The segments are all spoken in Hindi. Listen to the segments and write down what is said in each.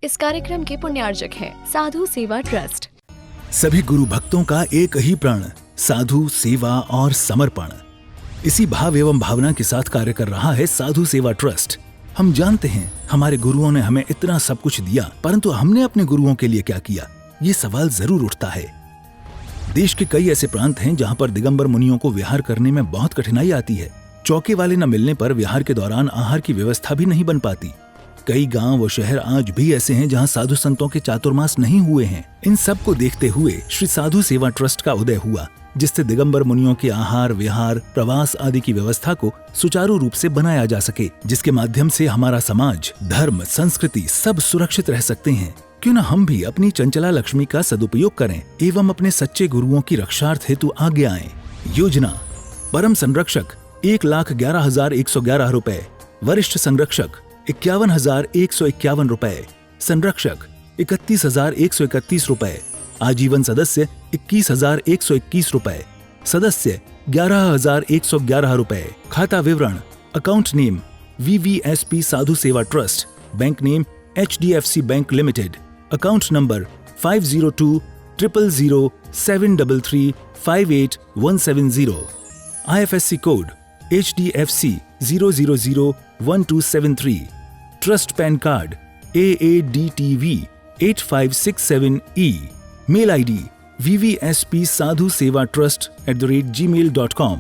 इस कार्यक्रम के पुण्यार्जक हैं साधु सेवा ट्रस्ट। सभी गुरु भक्तों का एक ही प्रण, साधु सेवा और समर्पण। इसी भाव एवं भावना के साथ कार्य कर रहा है साधु सेवा ट्रस्ट। हम जानते हैं हमारे गुरुओं ने हमें इतना सब कुछ दिया, परंतु हमने अपने गुरुओं के लिए क्या किया, ये सवाल जरूर उठता है। देश के कई ऐसे प्रांत हैं जहां पर दिगंबर मुनियों को विहार करने में बहुत कठिनाई आती है। चौके वाले न मिलने पर विहार के दौरान आहार की व्यवस्था भी नहीं बन पाती। कई गांव व शहर आज भी ऐसे हैं जहां साधु संतों के चातुर्मास नहीं हुए हैं। इन सब को देखते हुए श्री साधु सेवा ट्रस्ट का उदय हुआ, जिससे दिगंबर मुनियों के आहार, विहार, प्रवास आदि की व्यवस्था को सुचारू रूप से बनाया जा सके, जिसके माध्यम से हमारा समाज, धर्म, संस्कृति सब सुरक्षित रह सकते हैं। क्यों न हम भी अपनी चंचला लक्ष्मी का सदुपयोग करें एवं अपने सच्चे गुरुओं की रक्षार्थ हेतु आगे आएं। योजना: परम संरक्षक 1,11,111 रुपए, वरिष्ठ संरक्षक 51,151 रुपए, संरक्षक 31,131 रुपए, आजीवन सदस्य 21,121 रुपए, सदस्य 11,111 रुपए। खाता विवरण: account name VVSP Sadhu Seva trust, bank name HDFC bank limited, account number 50200073358170, IFSC code HDFC 0001273, trust pan card AADTV 8567E, mail ID vvspsadhusevatrust@gmail.com।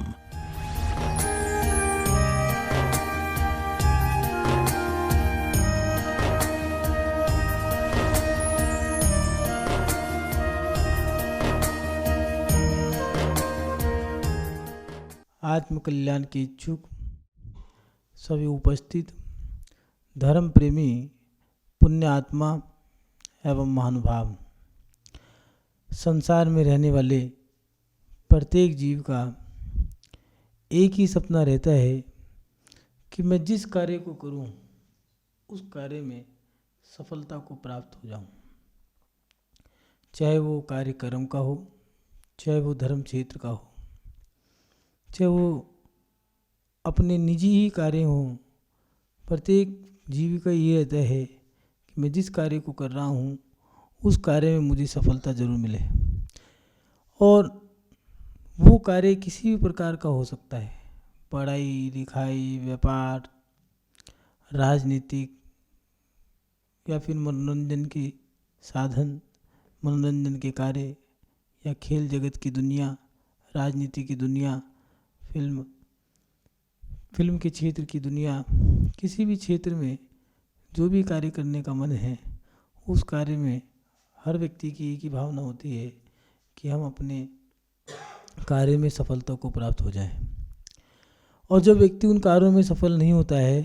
आत्म कल्याण के इच्छुक सभी उपस्थित धर्म प्रेमी पुण्य आत्मा एवं महानुभाव, संसार में रहने वाले प्रत्येक जीव का एक ही सपना रहता है कि मैं जिस कार्य को करूं उस कार्य में सफलता को प्राप्त हो जाऊं। चाहे वो कार्य कर्म का हो, चाहे वो धर्म क्षेत्र का हो, चाहे वो अपने निजी ही कार्य हो, प्रत्येक जीव का ये रहता है कि मैं जिस कार्य को कर रहा हूँ उस कार्य में मुझे सफलता जरूर मिले। और वो कार्य किसी भी प्रकार का हो सकता है, पढ़ाई लिखाई, व्यापार, राजनीतिक या फिर मनोरंजन के साधन, मनोरंजन के कार्य या खेल जगत की दुनिया, राजनीति की दुनिया, फिल्म के क्षेत्र की दुनिया, किसी भी क्षेत्र में जो भी कार्य करने का मन है उस कार्य में हर व्यक्ति की एक ही भावना होती है कि हम अपने कार्य में सफलता को प्राप्त हो जाए। और जब व्यक्ति उन कार्यों में सफल नहीं होता है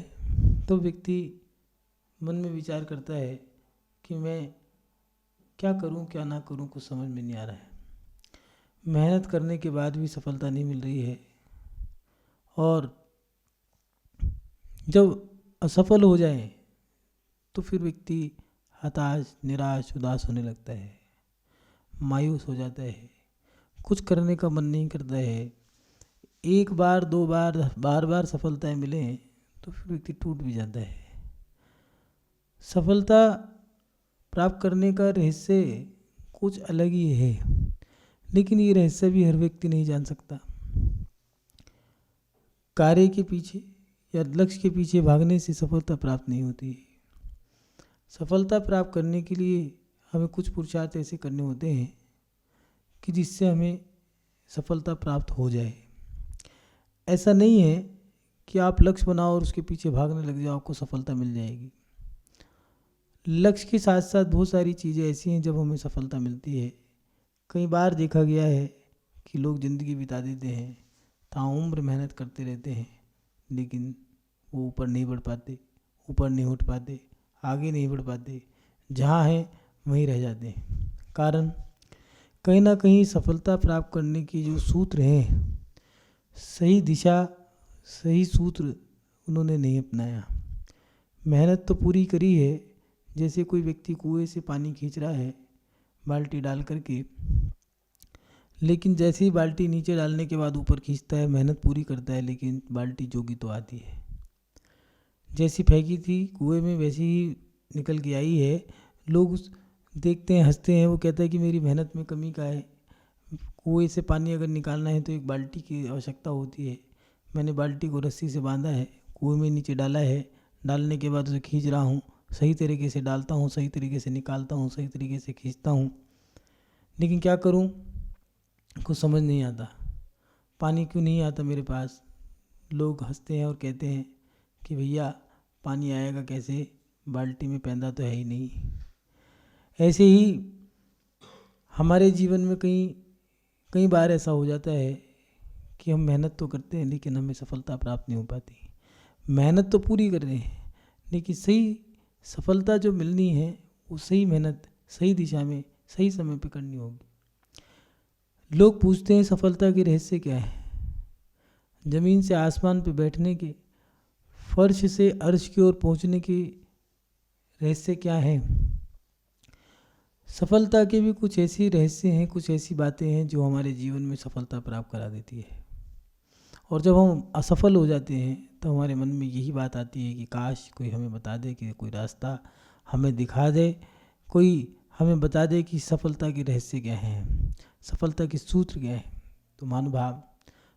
तो व्यक्ति मन में विचार करता है कि मैं क्या करूं, क्या ना करूं, कुछ समझ में नहीं आ रहा है। मेहनत करने के बाद भी सफलता नहीं मिल रही है और जब असफल हो जाए तो फिर व्यक्ति हताश, निराश, उदास होने लगता है, मायूस हो जाता है, कुछ करने का मन नहीं करता है। एक बार, दो बार, बार बार सफलताएं मिले तो फिर व्यक्ति टूट भी जाता है। सफलता प्राप्त करने का रहस्य कुछ अलग ही है, लेकिन ये रहस्य भी हर व्यक्ति नहीं जान सकता। कार्य के पीछे या लक्ष्य के पीछे भागने से सफलता प्राप्त नहीं होती है। सफलता प्राप्त करने के लिए हमें कुछ पुरुषार्थ ऐसे करने होते हैं कि जिससे हमें सफलता प्राप्त हो जाए। ऐसा नहीं है कि आप लक्ष्य बनाओ और उसके पीछे भागने लग जाओ, आपको सफलता मिल जाएगी। लक्ष्य के साथ साथ बहुत सारी चीज़ें ऐसी हैं जब हमें सफलता मिलती है। कई बार देखा गया है कि लोग ज़िंदगी बिता देते हैं, ताउम्र मेहनत करते रहते हैं, लेकिन वो ऊपर नहीं बढ़ पाते, ऊपर नहीं उठ पाते, आगे नहीं बढ़ पाते, जहाँ हैं वहीं रह जाते हैं। कारण कहीं ना कहीं सफलता प्राप्त करने की जो सूत्र हैं, सही दिशा, सही सूत्र उन्होंने नहीं अपनाया। मेहनत तो पूरी करी है, जैसे कोई व्यक्ति कुएं से पानी खींच रहा है बाल्टी डाल करके, लेकिन जैसे ही बाल्टी नीचे डालने के बाद ऊपर खींचता है, मेहनत पूरी करता है, लेकिन बाल्टी जोगी तो आती है। जैसी फेंकी थी कुएं में वैसी ही निकल के आई है, लोग देखते हैं, हंसते हैं। वो कहता है कि मेरी मेहनत में कमी का है, कुएं से पानी अगर निकालना है तो एक बाल्टी की आवश्यकता होती है। मैंने बाल्टी को रस्सी से बांधा है, कुएं में नीचे डाला है, डालने के बाद उसे खींच रहा हूँ, सही तरीके से डालता हूँ, सही तरीके से निकालता हूँ, सही तरीके से खींचता हूँ, लेकिन क्या करूँ, कुछ समझ नहीं आता। पानी क्यों नहीं आता मेरे पास? लोग हंसते हैं और कहते हैं कि भैया पानी आएगा कैसे, बाल्टी में पैंदा तो है ही नहीं। ऐसे ही हमारे जीवन में कई बार ऐसा हो जाता है कि हम मेहनत तो करते हैं लेकिन हमें सफलता प्राप्त नहीं हो पाती। मेहनत तो पूरी कर रहे हैं लेकिन सही सफलता जो मिलनी है वो सही मेहनत, सही दिशा में, सही समय पे करनी होगी। लोग पूछते हैं सफलता के रहस्य क्या है? ज़मीन से आसमान पे बैठने के, फर्श से अर्श की ओर पहुंचने के रहस्य क्या है? सफलता के भी कुछ ऐसी रहस्य हैं, कुछ ऐसी बातें हैं जो हमारे जीवन में सफलता प्राप्त करा देती है। और जब हम असफल हो जाते हैं तो हमारे मन में यही बात आती है कि काश कोई हमें बता दे, कि कोई रास्ता हमें दिखा दे, कोई हमें बता दे कि सफलता के रहस्य क्या हैं, सफलता के सूत्र क्या हैं। तो महानुभाव,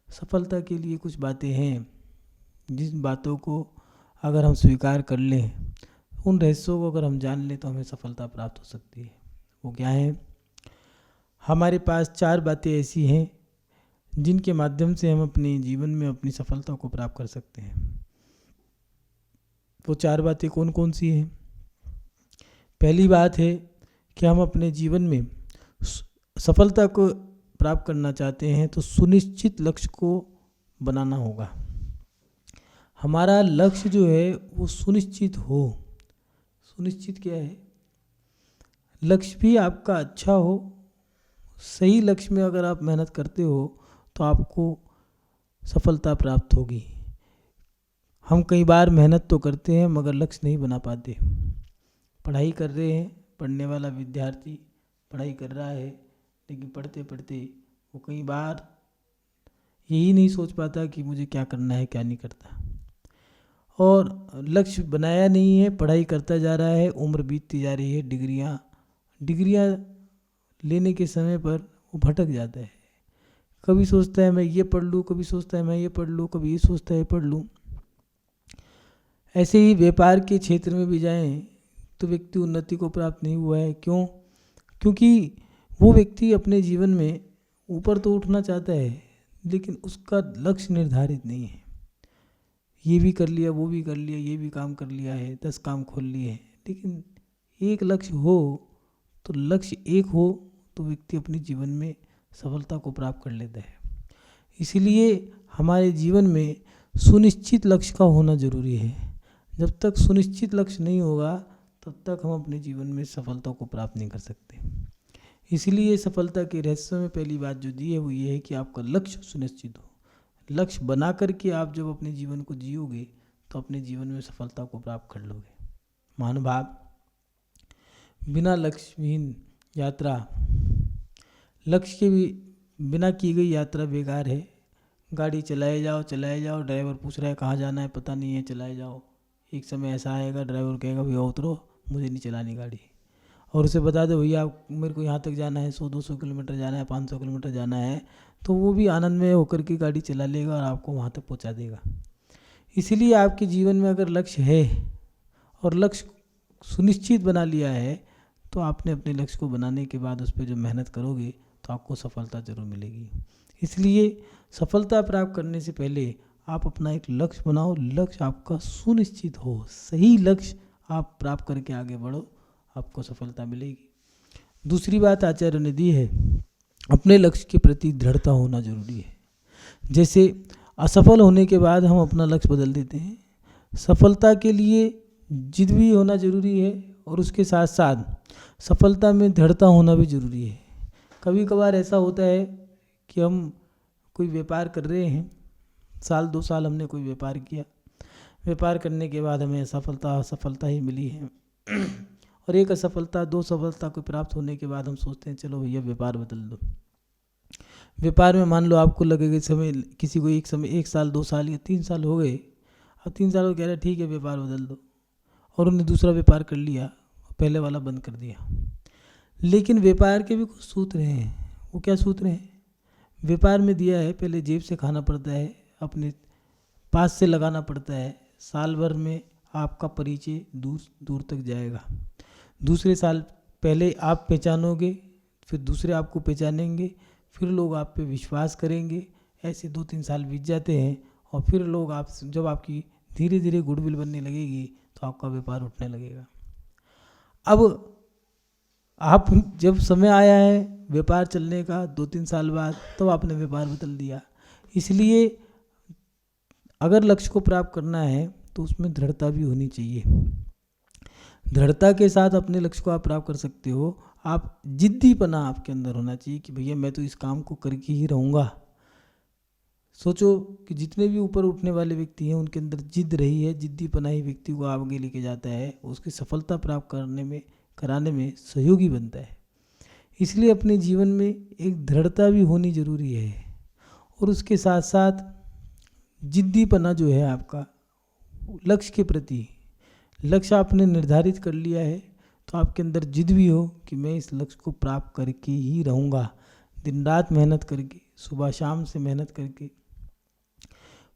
सफलता के लिए कुछ बातें हैं जिन बातों को अगर हम स्वीकार कर लें, उन रहस्यों को अगर हम जान लें तो हमें सफलता प्राप्त हो सकती है। वो क्या है? हमारे पास 4 बातें ऐसी हैं जिनके माध्यम से हम अपने जीवन में अपनी सफलता को प्राप्त कर सकते हैं। वो 4 बातें कौन कौन सी हैं? पहली बात है कि हम अपने जीवन में सफलता को प्राप्त करना चाहते हैं तो सुनिश्चित लक्ष्य को बनाना होगा। हमारा लक्ष्य जो है वो सुनिश्चित हो। सुनिश्चित क्या है? लक्ष्य भी आपका अच्छा हो। सही लक्ष्य में अगर आप मेहनत करते हो तो आपको सफलता प्राप्त होगी। हम कई बार मेहनत तो करते हैं मगर लक्ष्य नहीं बना पाते। पढ़ाई कर रहे हैं, पढ़ने वाला विद्यार्थी पढ़ाई कर रहा है, लेकिन पढ़ते पढ़ते वो कई बार यही नहीं सोच पाता कि मुझे क्या करना है, क्या नहीं करता, और लक्ष्य बनाया नहीं है, पढ़ाई करता जा रहा है, उम्र बीतती जा रही है, डिग्रियां लेने के समय पर वो भटक जाता है। कभी सोचता है मैं ये पढ़ लूँ, कभी सोचता है मैं ये पढ़ लूँ, कभी ये सोचता है पढ़ लूँ। ऐसे ही व्यापार के क्षेत्र में भी जाएं तो व्यक्ति उन्नति को प्राप्त नहीं हुआ है। क्यों? क्योंकि वो व्यक्ति अपने जीवन में ऊपर तो उठना चाहता है लेकिन उसका लक्ष्य निर्धारित नहीं है। ये भी कर लिया, वो भी कर लिया, ये भी काम कर लिया है, 10 काम खोल लिए हैं, लेकिन एक लक्ष्य हो तो लक्ष्य एक हो तो व्यक्ति अपने जीवन में सफलता को प्राप्त कर लेता है। इसलिए हमारे जीवन में सुनिश्चित लक्ष्य का होना जरूरी है। जब तक सुनिश्चित लक्ष्य नहीं होगा तब तक हम अपने जीवन में सफलता को प्राप्त नहीं कर सकते। इसलिए सफलता के रहस्य में पहली बात जो दी है वो ये है कि आपका लक्ष्य सुनिश्चित हो। लक्ष्य बना करके आप जब अपने जीवन को जियोगे तो अपने जीवन में सफलता को प्राप्त कर लोगे। महानुभाव, बिना लक्ष्यहीन यात्रा, लक्ष्य के भी बिना की गई यात्रा बेकार है। गाड़ी चलाए जाओ, ड्राइवर पूछ रहा है कहाँ जाना है, पता नहीं है, चलाए जाओ। एक समय ऐसा आएगा ड्राइवर कहेगा भैया उतरो, मुझे नहीं चलानी गाड़ी, और उसे बता दो भैया मेरे को यहाँ तक जाना है, 100-200 किलोमीटर जाना है, 500 किलोमीटर जाना है, तो वो भी आनंद में होकर के गाड़ी चला लेगा और आपको वहाँ तक पहुँचा देगा। इसीलिए आपके जीवन में अगर लक्ष्य है और लक्ष्य सुनिश्चित बना लिया है तो आपने अपने लक्ष्य को बनाने के बाद उस पर जो मेहनत करोगे तो आपको सफलता जरूर मिलेगी। इसलिए सफलता प्राप्त करने से पहले आप अपना एक लक्ष्य बनाओ, लक्ष्य आपका सुनिश्चित हो, सही लक्ष्य आप प्राप्त करके आगे बढ़ो, आपको सफलता मिलेगी। दूसरी बात आचार्य ने दी है, अपने लक्ष्य के प्रति दृढ़ता होना जरूरी है। जैसे असफल होने के बाद हम अपना लक्ष्य बदल देते हैं, सफलता के लिए जिद भी होना जरूरी है और उसके साथ साथ सफलता में दृढ़ता होना भी जरूरी है। कभी कभार ऐसा होता है कि हम कोई व्यापार कर रहे हैं, 1-2 साल हमने कोई व्यापार किया, व्यापार करने के बाद हमें असफलता ही मिली है और एक असफलता 2 सफलता को प्राप्त होने के बाद हम सोचते हैं चलो भैया व्यापार बदल दो। व्यापार में मान लो आपको लगेगा समय, किसी को एक समय 1 साल 2 साल या 3 साल हो गए, अब 3 साल को कह रहे ठीक है व्यापार बदल दो, और उन्होंने दूसरा व्यापार कर लिया, पहले वाला बंद कर दिया। लेकिन व्यापार के भी कुछ सूत्र हैं। वो क्या सूत्र हैं? व्यापार में दिया है पहले जेब से खाना पड़ता है, अपने पास से लगाना पड़ता है, साल भर में आपका परिचय दूर दूर तक जाएगा। दूसरे साल पहले आप पहचानोगे, फिर दूसरे आपको पहचानेंगे, फिर लोग आप पे विश्वास करेंगे। ऐसे 2-3 साल बीत जाते हैं और फिर लोग आप जब आपकी धीरे धीरे गुडविल बनने लगेगी तो आपका व्यापार उठने लगेगा। अब आप जब समय आया है व्यापार चलने का 2-3 साल बाद, तो आपने व्यापार बदल दिया। इसलिए अगर लक्ष्य को प्राप्त करना है तो उसमें दृढ़ता भी होनी चाहिए। दृढ़ता के साथ अपने लक्ष्य को आप प्राप्त कर सकते हो। आप जिद्दीपना आपके अंदर होना चाहिए कि भैया मैं तो इस काम को करके ही रहूँगा। सोचो कि जितने भी ऊपर उठने वाले व्यक्ति हैं उनके अंदर जिद रही है। जिद्दीपना ही व्यक्ति को आगे लेके जाता है, उसकी सफलता प्राप्त कराने में सहयोगी बनता है। इसलिए अपने जीवन में एक दृढ़ता भी होनी जरूरी है और उसके साथ साथ जिद्दीपना जो है आपका लक्ष्य के प्रति। लक्ष्य आपने निर्धारित कर लिया है तो आपके अंदर जिद भी हो कि मैं इस लक्ष्य को प्राप्त करके ही रहूँगा। दिन रात मेहनत करके, सुबह शाम से मेहनत करके,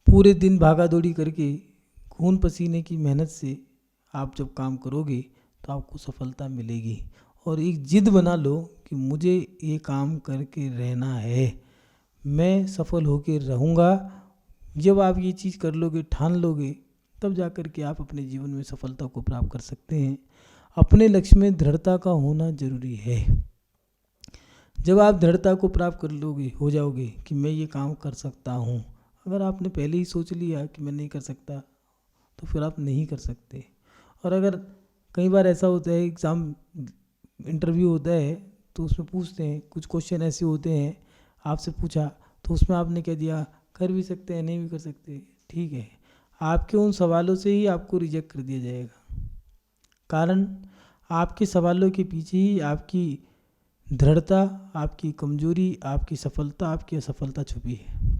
पूरे दिन भागा दौड़ी करके, खून पसीने की मेहनत से आप जब काम करोगे तो आपको सफलता मिलेगी। और एक जिद बना लो कि मुझे ये काम करके रहना है, मैं सफल होकर रहूँगा। जब आप ये चीज़ कर लोगे, ठान लोगे, तब जा कर के आप अपने जीवन में सफलता को प्राप्त कर सकते हैं। अपने लक्ष्य में दृढ़ता का होना जरूरी है। जब आप दृढ़ता को प्राप्त कर लोगे, हो जाओगे कि मैं ये काम कर सकता हूँ। अगर आपने पहले ही सोच लिया कि मैं नहीं कर सकता तो फिर आप नहीं कर सकते। और अगर कई बार ऐसा होता है, एग्ज़ाम इंटरव्यू होता है तो उसमें पूछते हैं, कुछ क्वेश्चन ऐसे होते हैं, आपसे पूछा तो उसमें आपने कह दिया कर भी सकते हैं, नहीं भी कर सकते, ठीक है, आपके उन सवालों से ही आपको रिजेक्ट कर दिया जाएगा। कारण आपके सवालों के पीछे ही आपकी दृढ़ता, आपकी कमजोरी, आपकी सफलता, आपकी असफलता छुपी है।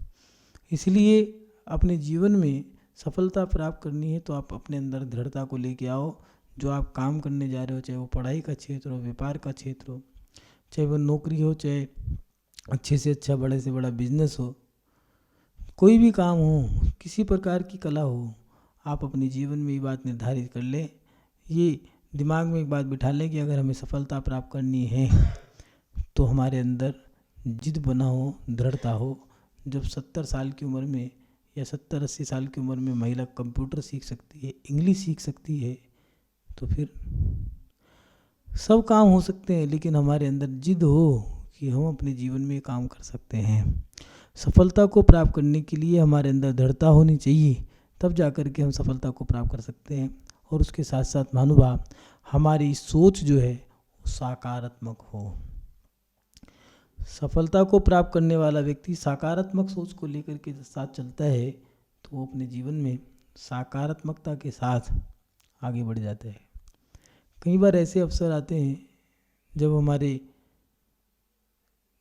इसलिए अपने जीवन में सफलता प्राप्त करनी है तो आप अपने अंदर दृढ़ता को लेके आओ। जो आप काम करने जा रहे हो, चाहे वो पढ़ाई का क्षेत्र हो, व्यापार का क्षेत्र हो, चाहे वो नौकरी हो, चाहे अच्छे से अच्छा बड़े से बड़ा बिजनेस हो, कोई भी काम हो, किसी प्रकार की कला हो, आप अपने जीवन में ये बात निर्धारित कर लें, ये दिमाग में एक बात बिठा लें कि अगर हमें सफलता प्राप्त करनी है तो हमारे अंदर जिद बना हो, दृढ़ता हो। जब 70 साल की उम्र में या 70-80 साल की उम्र में महिला कंप्यूटर सीख सकती है, इंग्लिश सीख सकती है, तो फिर सब काम हो सकते हैं। लेकिन हमारे अंदर जिद हो कि हम अपने जीवन में काम कर सकते हैं। सफलता को प्राप्त करने के लिए हमारे अंदर दृढ़ता होनी चाहिए, तब जा कर के हम सफलता को प्राप्त कर सकते हैं। और उसके साथ साथ महानुभाव, हमारी सोच जो है वो सकारात्मक हो। सफलता को प्राप्त करने वाला व्यक्ति सकारात्मक सोच को लेकर के साथ चलता है तो वो अपने जीवन में सकारात्मकता के साथ आगे बढ़ जाता है। कई बार ऐसे अवसर आते हैं जब हमारे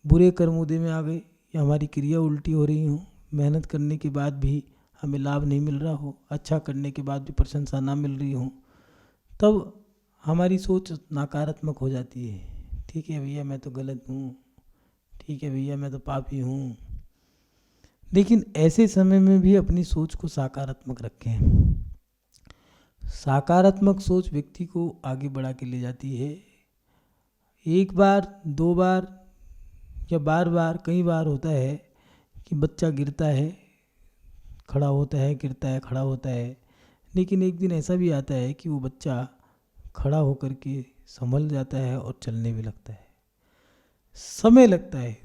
बुरे कर्म उदय में आ गए या हमारी क्रिया उल्टी हो रही हो, मेहनत करने के बाद भी हमें लाभ नहीं मिल रहा हो, अच्छा करने के बाद भी प्रशंसा ना मिल रही हो, तब हमारी सोच नकारात्मक हो जाती है। ठीक है भैया मैं तो गलत हूँ, ठीक है भैया मैं तो पापी हूँ। लेकिन ऐसे समय में भी अपनी सोच को सकारात्मक रखें। सकारात्मक सोच व्यक्ति को आगे बढ़ा के ले जाती है। एक बार, 2 बार या बार कई बार होता है कि बच्चा गिरता है, खड़ा होता है, गिरता है, खड़ा होता है। लेकिन एक दिन ऐसा भी आता है कि वो बच्चा खड़ा होकर के संभल जाता है और चलने भी लगता है। समय लगता है।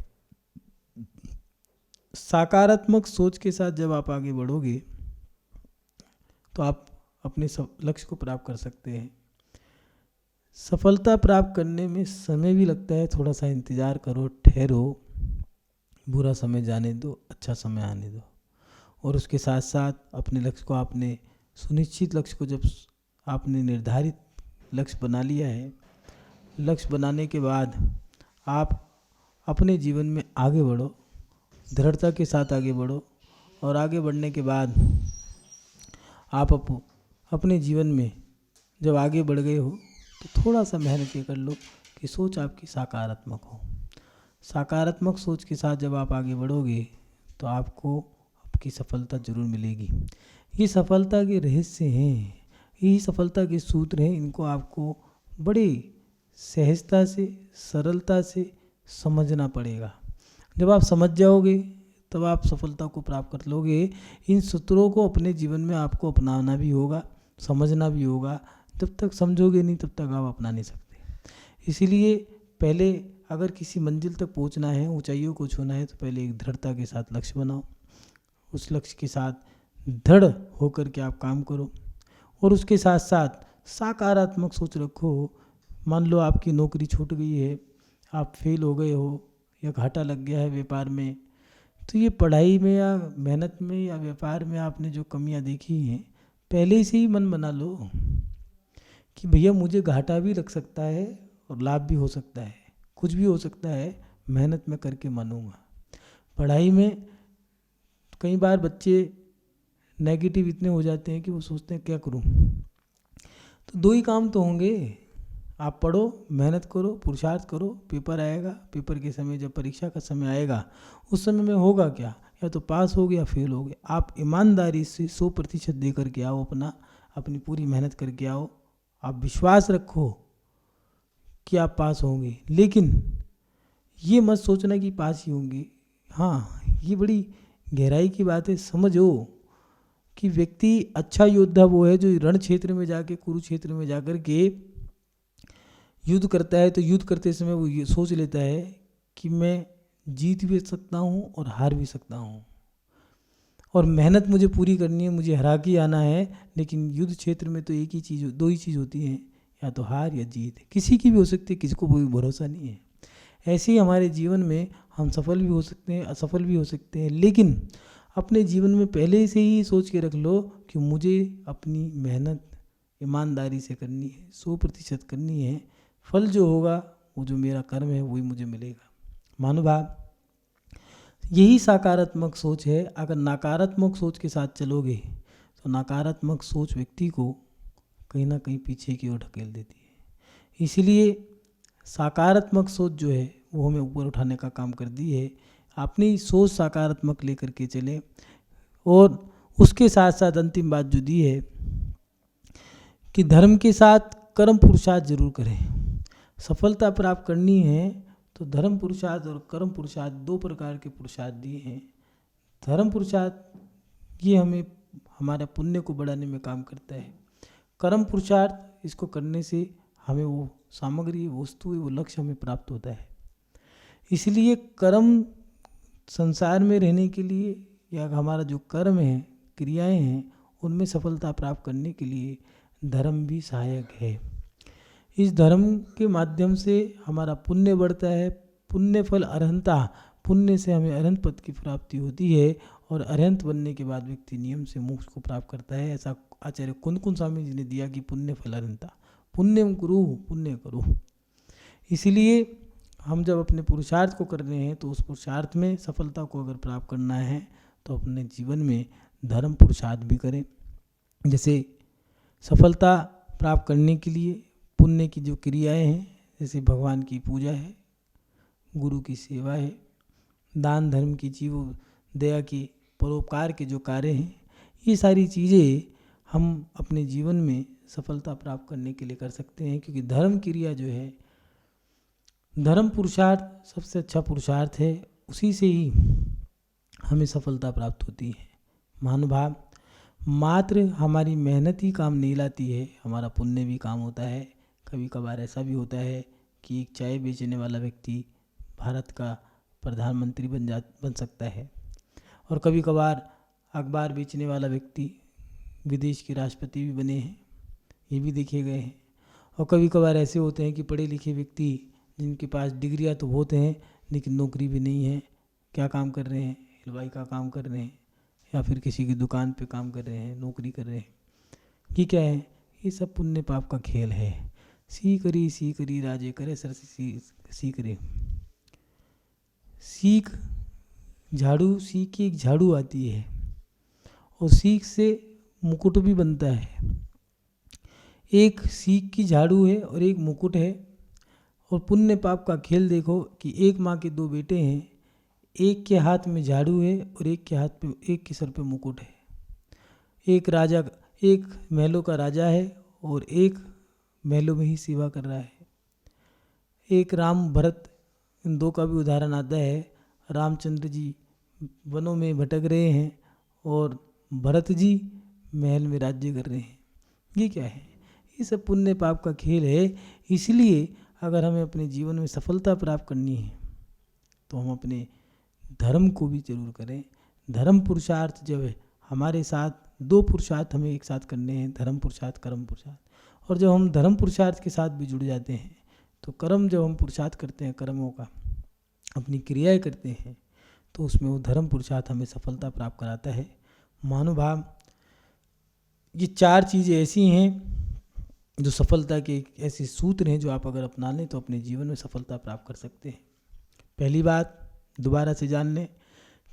सकारात्मक सोच के साथ जब आप आगे बढ़ोगे तो आप अपने लक्ष्य को प्राप्त कर सकते हैं। सफलता प्राप्त करने में समय भी लगता है, थोड़ा सा इंतज़ार करो, ठहरो, बुरा समय जाने दो, अच्छा समय आने दो। और उसके साथ साथ अपने लक्ष्य को, आपने सुनिश्चित लक्ष्य को, जब आपने निर्धारित लक्ष्य बना लिया है, लक्ष्य बनाने के बाद आप अपने जीवन में आगे बढ़ो, दृढ़ता के साथ आगे बढ़ो। और आगे बढ़ने के बाद आप अपने जीवन में जब आगे बढ़ गए हो तो थोड़ा सा मेहनत ये कर लो कि सोच आपकी सकारात्मक हो। सकारात्मक सोच के साथ जब आप आगे बढ़ोगे तो आपको आपकी सफलता जरूर मिलेगी। ये सफलता के रहस्य हैं, यही सफलता के सूत्र हैं, इनको आपको बड़ी सहजता से, सरलता से समझना पड़ेगा। जब आप समझ जाओगे तब आप सफलता को प्राप्त कर लोगे। इन सूत्रों को अपने जीवन में आपको अपनाना भी होगा, समझना भी होगा। जब तक समझोगे नहीं तब तक आप अपना नहीं सकते। इसीलिए पहले अगर किसी मंजिल तक पहुंचना है, ऊंचाइयों को छूना है, तो पहले एक दृढ़ता के साथ लक्ष्य बनाओ। उस लक्ष्य के साथ दृढ़ होकर के आप काम करो और उसके साथ साथ सकारात्मक सोच रखो। मान लो आपकी नौकरी छूट गई है, आप फेल हो गए हो या घाटा लग गया है व्यापार में, तो ये पढ़ाई में या मेहनत में या व्यापार में आपने जो कमियां देखी हैं, पहले से ही मन बना लो कि भैया मुझे घाटा भी लग सकता है और लाभ भी हो सकता है, कुछ भी हो सकता है, मेहनत में करके मानूंगा। पढ़ाई में कई बार बच्चे नेगेटिव इतने हो जाते हैं कि वो सोचते हैं क्या करूं। तो दो ही काम तो होंगे, आप पढ़ो, मेहनत करो, पुरुषार्थ करो, पेपर आएगा, पेपर के समय जब परीक्षा का समय आएगा उस समय में होगा क्या, या तो पास हो गया या फेल हो गया। आप ईमानदारी से 100% दे करके आओ, अपनी पूरी मेहनत करके आओ। आप विश्वास रखो कि आप पास होंगे, लेकिन ये मत सोचना कि पास ही होंगे। हाँ, ये बड़ी गहराई की बात है। समझो कि व्यक्ति अच्छा योद्धा वो है जो रण क्षेत्र में जाके, कुरुक्षेत्र में जाकर के युद्ध करता है। तो युद्ध करते समय वो ये सोच लेता है कि मैं जीत भी सकता हूँ और हार भी सकता हूँ, और मेहनत मुझे पूरी करनी है, मुझे हरा के आना है। लेकिन युद्ध क्षेत्र में तो एक ही चीज़, दो ही चीज़ होती हैं, या तो हार या जीत। किसी की भी हो सकती है, किसी को कोई भरोसा नहीं है। ऐसे ही हमारे जीवन में हम सफल भी हो सकते हैं, असफल भी हो सकते हैं, लेकिन अपने जीवन में पहले से ही सोच के रख लो कि मुझे अपनी मेहनत ईमानदारी से करनी है, 100% करनी है। फल जो होगा, वो जो मेरा कर्म है वही मुझे मिलेगा। महानुभाव, यही सकारात्मक सोच है। अगर नकारात्मक सोच के साथ चलोगे तो नकारात्मक सोच व्यक्ति को कहीं ना कहीं पीछे की ओर ढकेल देती है। इसलिए सकारात्मक सोच जो है वो हमें ऊपर उठाने का काम करती है। अपनी सोच सकारात्मक लेकर के चलें, और उसके साथ साथ अंतिम बात जो दी है कि धर्म के साथ कर्म पुरुषार्थ जरूर करें। सफलता प्राप्त करनी है तो धर्म पुरुषार्थ और कर्म पुरुषार्थ, दो प्रकार के पुरुषार्थ दिए हैं। धर्म पुरुषार्थ ये हमें हमारे पुण्य को बढ़ाने में काम करता है। कर्म पुरुषार्थ, इसको करने से हमें वो सामग्री, वस्तु, वो लक्ष्य हमें प्राप्त होता है। इसलिए कर्म संसार में रहने के लिए, या हमारा जो कर्म है, क्रियाएं हैं, उनमें सफलता प्राप्त करने के लिए धर्म भी सहायक है। इस धर्म के माध्यम से हमारा पुण्य बढ़ता है। पुण्य फल अरहंता, पुण्य से हमें अरहंत पद की प्राप्ति होती है, और अरहंत बनने के बाद व्यक्ति नियम से मोक्ष को प्राप्त करता है। ऐसा आचार्य कुंदकुंज स्वामी जी ने दिया कि पुण्य फल अरहंता, पुण्यम कुरु, पुण्य करो। इसलिए हम जब अपने पुरुषार्थ को कर रहे हैं तो उस पुरुषार्थ में सफलता को अगर प्राप्त करना है तो अपने जीवन में धर्म पुरुषार्थ भी करें। जैसे सफलता प्राप्त करने के लिए पुण्य की जो क्रियाएं हैं, जैसे भगवान की पूजा है, गुरु की सेवा है, दान धर्म की, जीव दया की, परोपकार के जो कार्य हैं, ये सारी चीज़ें हम अपने जीवन में सफलता प्राप्त करने के लिए कर सकते हैं। क्योंकि धर्म क्रिया जो है, धर्म पुरुषार्थ सबसे अच्छा पुरुषार्थ है, उसी से ही हमें सफलता प्राप्त होती है। महानुभाव, मात्र हमारी मेहनत ही काम नहीं लाती है, हमारा पुण्य भी काम होता है। कभी कभार ऐसा भी होता है कि एक चाय बेचने वाला व्यक्ति भारत का प्रधानमंत्री बन सकता है, और कभी कभार अखबार बेचने वाला व्यक्ति विदेश के राष्ट्रपति भी बने हैं, ये भी देखे गए हैं। और कभी कभार ऐसे होते हैं कि पढ़े लिखे व्यक्ति जिनके पास डिग्रियां तो बहुत हैं लेकिन नौकरी भी नहीं है, क्या काम कर रहे हैं, हलवाई का काम कर रहे हैं, या फिर किसी की दुकान पे काम कर रहे हैं, नौकरी कर रहे हैं। ये क्या है? ये सब पुण्य पाप का खेल है। सी करी राजे करे सर सी करे। सीख झाड़ू, सीख की एक झाड़ू आती है और सीख से मुकुट भी बनता है। एक सीख की झाड़ू है और एक मुकुट है। और पुण्य पाप का खेल देखो कि एक माँ के दो बेटे हैं, एक के हाथ में झाड़ू है और एक के सर पे मुकुट है। एक महलों का राजा है और एक महलों में ही सेवा कर रहा है। एक राम भरत, इन दो का भी उदाहरण आता है। रामचंद्र जी वनों में भटक रहे हैं और भरत जी महल में राज्य कर रहे हैं। ये क्या है? ये सब पुण्य पाप का खेल है। इसलिए अगर हमें अपने जीवन में सफलता प्राप्त करनी है तो हम अपने धर्म को भी जरूर करें। धर्म पुरुषार्थ जब है हमारे साथ, दो पुरुषार्थ हमें एक साथ करने हैं, धर्म पुरुषार्थ कर्म पुरुषार्थ। और जब हम धर्म पुरुषार्थ के साथ भी जुड़ जाते हैं तो कर्म, जब हम पुरुषार्थ करते हैं कर्मों का, अपनी क्रियाएं करते हैं, तो उसमें वो धर्म पुरुषार्थ हमें सफलता प्राप्त कराता है। महानुभाव, ये चार चीज़ें ऐसी हैं जो सफलता के एक ऐसे सूत्र हैं जो आप अगर अपना लें तो अपने जीवन में सफलता प्राप्त कर सकते हैं। पहली बात दोबारा से जान लें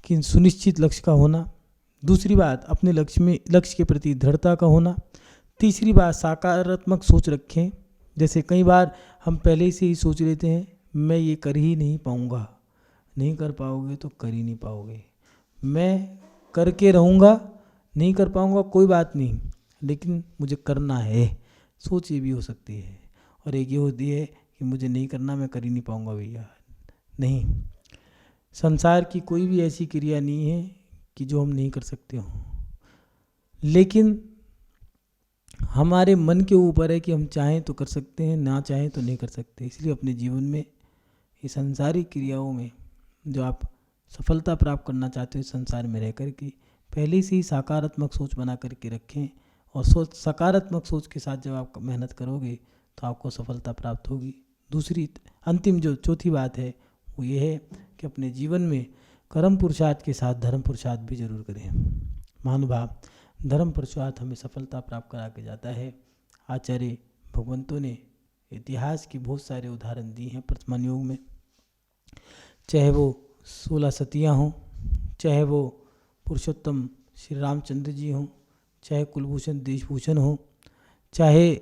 कि सुनिश्चित लक्ष्य का होना। दूसरी बात अपने लक्ष्य के प्रति दृढ़ता का होना। तीसरी बात सकारात्मक सोच रखें। जैसे कई बार हम पहले से ही सोच लेते हैं मैं ये कर ही नहीं पाऊँगा। नहीं कर पाओगे तो कर ही नहीं पाओगे। मैं करके रहूँगा, नहीं कर पाऊँगा कोई बात नहीं, लेकिन मुझे करना है। सोच ये भी हो सकती है। और एक ये होती है कि मुझे नहीं करना, मैं कर ही नहीं पाऊँगा भैया। नहीं, संसार की कोई भी ऐसी क्रिया नहीं है कि जो हम नहीं कर सकते हो, लेकिन हमारे मन के ऊपर है कि हम चाहें तो कर सकते हैं, ना चाहें तो नहीं कर सकते। इसलिए अपने जीवन में ये संसारिक क्रियाओं में जो आप सफलता प्राप्त करना चाहते हो संसार में रह कर के, पहले से ही सकारात्मक सोच बना करके रखें। और सकारात्मक सोच के साथ जब आप मेहनत करोगे तो आपको सफलता प्राप्त होगी। दूसरी अंतिम जो चौथी बात है वो ये है कि अपने जीवन में कर्म पुरुषार्थ के साथ धर्म पुरुषार्थ भी जरूर करें। महानुभाव, धर्म पुरुषार्थ हमें सफलता प्राप्त करा के जाता है। आचार्य भगवंतों ने इतिहास के बहुत सारे उदाहरण दिए हैं वर्तमान युग में, चाहे वो 16 सतियाँ हों, चाहे वो पुरुषोत्तम श्री रामचंद्र जी हों, चाहे कुलभूषण देशभूषण हो, चाहे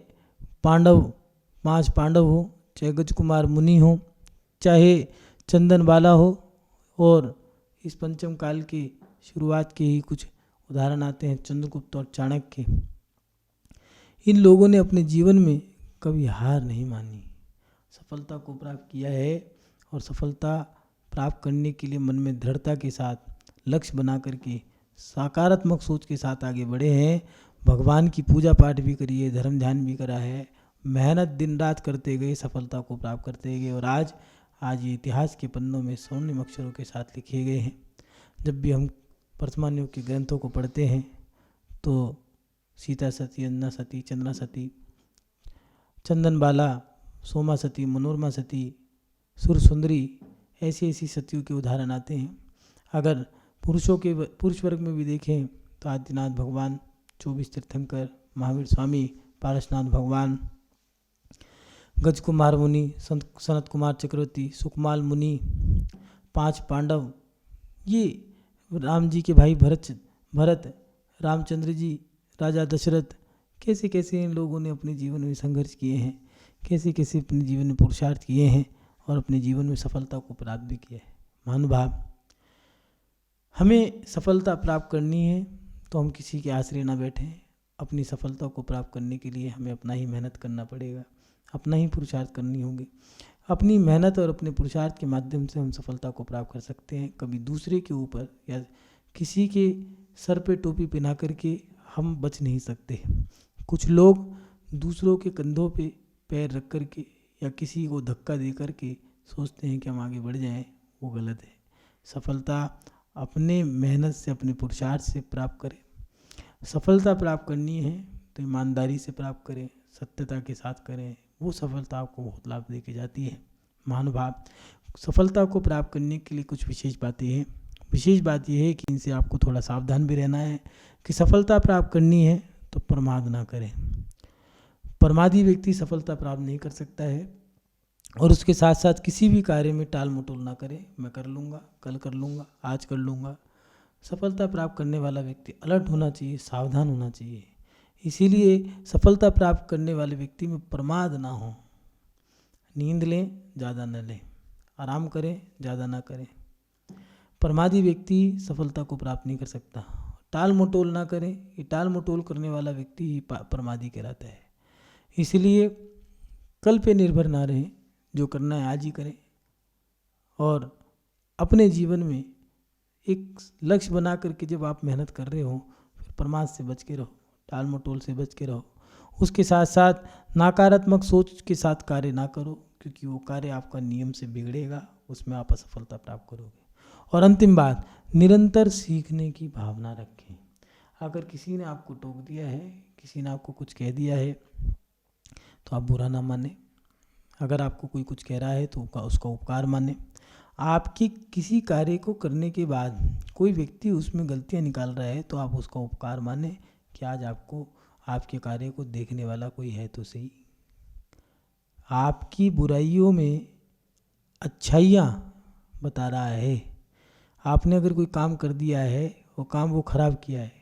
5 पांडव हो, चाहे गजकुमार मुनि हो, चाहे चंदन बाला हो, और इस पंचम काल की शुरुआत के ही कुछ उदाहरण आते हैं चंद्रगुप्त और चाणक्य। इन लोगों ने अपने जीवन में कभी हार नहीं मानी, सफलता को प्राप्त किया है। और सफलता प्राप्त करने के लिए मन में दृढ़ता के साथ लक्ष्य बना करके सकारात्मक सोच के साथ आगे बढ़े हैं। भगवान की पूजा पाठ भी करी है, धर्म ध्यान भी करा है, मेहनत दिन रात करते गए, सफलता को प्राप्त करते गए। और आज ये इतिहास के पन्नों में स्वर्णिम अक्षरों के साथ लिखे गए हैं। जब भी हम वर्तमान युग के ग्रंथों को पढ़ते हैं तो सीता सती, अन्ना सती, चंद्रा सती, चंदन बाला, सोमा सती, मनोरमा सती, सुर सुंदरी, ऐसी सतियों के उदाहरण आते हैं। अगर पुरुष वर्ग में भी देखें तो आदिनाथ भगवान, 24 तीर्थंकर, महावीर स्वामी, पारसनाथ भगवान, गजकुमार मुनि, सनत कुमार चक्रवर्ती, सुकमाल मुनि, 5 पांडव, ये राम जी के भाई भरत, रामचंद्र जी, राजा दशरथ, कैसे कैसे इन लोगों ने अपने जीवन में संघर्ष किए हैं, कैसे कैसे अपने जीवन में पुरुषार्थ किए हैं और अपने जीवन में सफलता को प्राप्त भी किया है। महानुभाव, हमें सफलता प्राप्त करनी है तो हम किसी के आश्रय ना बैठें। अपनी सफलता को प्राप्त करने के लिए हमें अपना ही मेहनत करना पड़ेगा, अपना ही पुरुषार्थ करनी होगी। अपनी मेहनत और अपने पुरुषार्थ के माध्यम से हम सफलता को प्राप्त कर सकते हैं। कभी दूसरे के ऊपर या किसी के सर पे टोपी पहना करके हम बच नहीं सकते। कुछ लोग दूसरों के कंधों पे पैर रख करके या किसी को धक्का दे करके सोचते हैं कि हम आगे बढ़ जाएं, वो गलत है। सफलता अपने मेहनत से, अपने पुरुषार्थ से प्राप्त करें। सफलता प्राप्त करनी है तो ईमानदारी से प्राप्त करें, सत्यता के साथ करें, वो सफलता आपको बहुत लाभ दे के जाती है। महानुभाव, सफलता को प्राप्त करने के लिए कुछ विशेष बातें हैं। विशेष बात यह है कि इनसे आपको थोड़ा सावधान भी रहना है कि सफलता प्राप्त करनी है तो प्रमाद ना करें। प्रमादी व्यक्ति सफलता प्राप्त नहीं कर सकता है। और उसके साथ साथ किसी भी कार्य में टाल मटोल ना करें, मैं कर लूँगा, कल कर लूँगा, आज कर लूँगा। सफलता प्राप्त करने वाला व्यक्ति अलर्ट होना चाहिए, सावधान होना चाहिए। इसीलिए सफलता प्राप्त करने वाले व्यक्ति में प्रमाद ना हो। नींद लें, ज़्यादा न लें, आराम करें, ज़्यादा ना करें। प्रमादी व्यक्ति सफलता को प्राप्त नहीं कर सकता। टाल मटोल ना करें, ये टाल मटोल करने वाला व्यक्ति ही प्रमादी कहलाता है। इसलिए कल पे निर्भर ना रहें, जो करना है आज ही करें और अपने जीवन में एक लक्ष्य बना करके जब आप मेहनत कर रहे हो फिर प्रमाद से बच के रहो, टाल मटोल से बच के रहो। उसके साथ साथ नकारात्मक सोच के साथ कार्य ना करो, क्योंकि वो कार्य आपका नियम से बिगड़ेगा, उसमें आप असफलता प्राप्त करोगे। और अंतिम बात, निरंतर सीखने की भावना रखें। अगर किसी ने आपको टोक दिया है, किसी ने आपको कुछ कह दिया है तो आप बुरा ना माने। अगर आपको कोई कुछ कह रहा है तो उसका उपकार माने। आपकी किसी कार्य को करने के बाद कोई व्यक्ति उसमें गलतियां निकाल रहा है तो आप उसका उपकार माने कि आज आपको आपके कार्य को देखने वाला कोई है तो सही। आपकी बुराइयों में अच्छाइयाँ बता रहा है। आपने अगर कोई काम कर दिया है, वो काम वो ख़राब किया है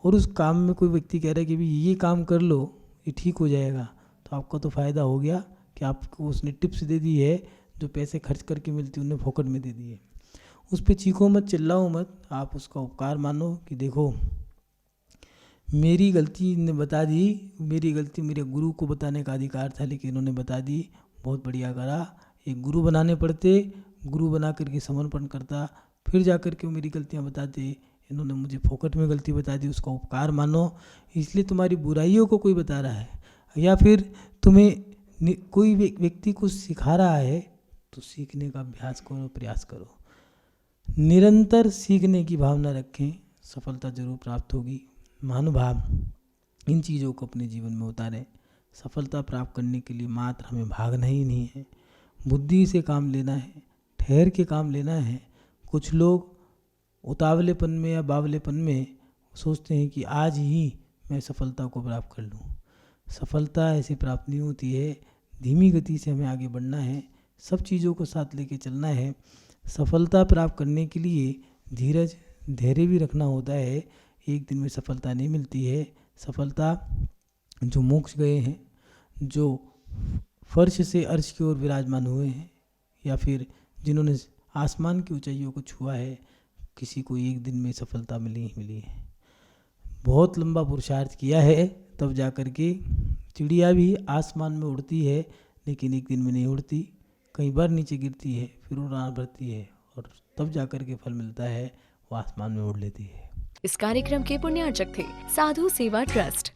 और उस काम में कोई व्यक्ति कह रहा है कि भाई ये काम कर लो, ये ठीक हो जाएगा, तो आपका तो फ़ायदा हो गया कि आपको उसने टिप्स दे दी है, जो पैसे खर्च करके मिलती उन्हें फोकट में दे दिए। उस पर चीखो मत, चिल्लाओ मत, आप उसका उपकार मानो कि देखो मेरी गलती ने बता दी, मेरी गलती मेरे गुरु को बताने का अधिकार था लेकिन इन्होंने बता दी, बहुत बढ़िया करा। एक गुरु बनाने पड़ते, गुरु बना करके समर्पण करता, फिर जा कर के वो मेरी गलतियाँ बताते, इन्होंने मुझे फोकट में गलती बता दी, उसका उपकार मानो। इसलिए तुम्हारी बुराइयों को कोई बता रहा है या फिर तुम्हें कोई व्यक्ति कुछ सिखा रहा है तो सीखने का अभ्यास करो, प्रयास करो। निरंतर सीखने की भावना रखें, सफलता जरूर प्राप्त होगी। महानुभाव इन चीज़ों को अपने जीवन में उतारें। सफलता प्राप्त करने के लिए मात्र हमें भागना ही नहीं है, बुद्धि से काम लेना है, ठहर के काम लेना है। कुछ लोग उतावलेपन में या बावलेपन में सोचते हैं कि आज ही मैं सफलता को प्राप्त कर लूँ। सफलता ऐसी प्राप्त नहीं होती है, धीमी गति से हमें आगे बढ़ना है, सब चीज़ों को साथ लेके चलना है। सफलता प्राप्त करने के लिए धीरज, धैर्य भी रखना होता है। एक दिन में सफलता नहीं मिलती है। सफलता जो मोक्ष गए हैं, जो फर्श से अर्श की ओर विराजमान हुए हैं, या फिर जिन्होंने आसमान की ऊंचाइयों को छुआ है, किसी को एक दिन में सफलता मिली ही मिली है। बहुत लंबा पुरुषार्थ किया है तब जा कर के चिड़िया भी आसमान में उड़ती है, लेकिन एक दिन में नहीं उड़ती, कई बार नीचे गिरती है, फिर उड़ान भरती है और तब जा कर के फल मिलता है, वो आसमान में उड़ लेती है। इस कार्यक्रम के पुण्यार्चक थे साधु सेवा ट्रस्ट।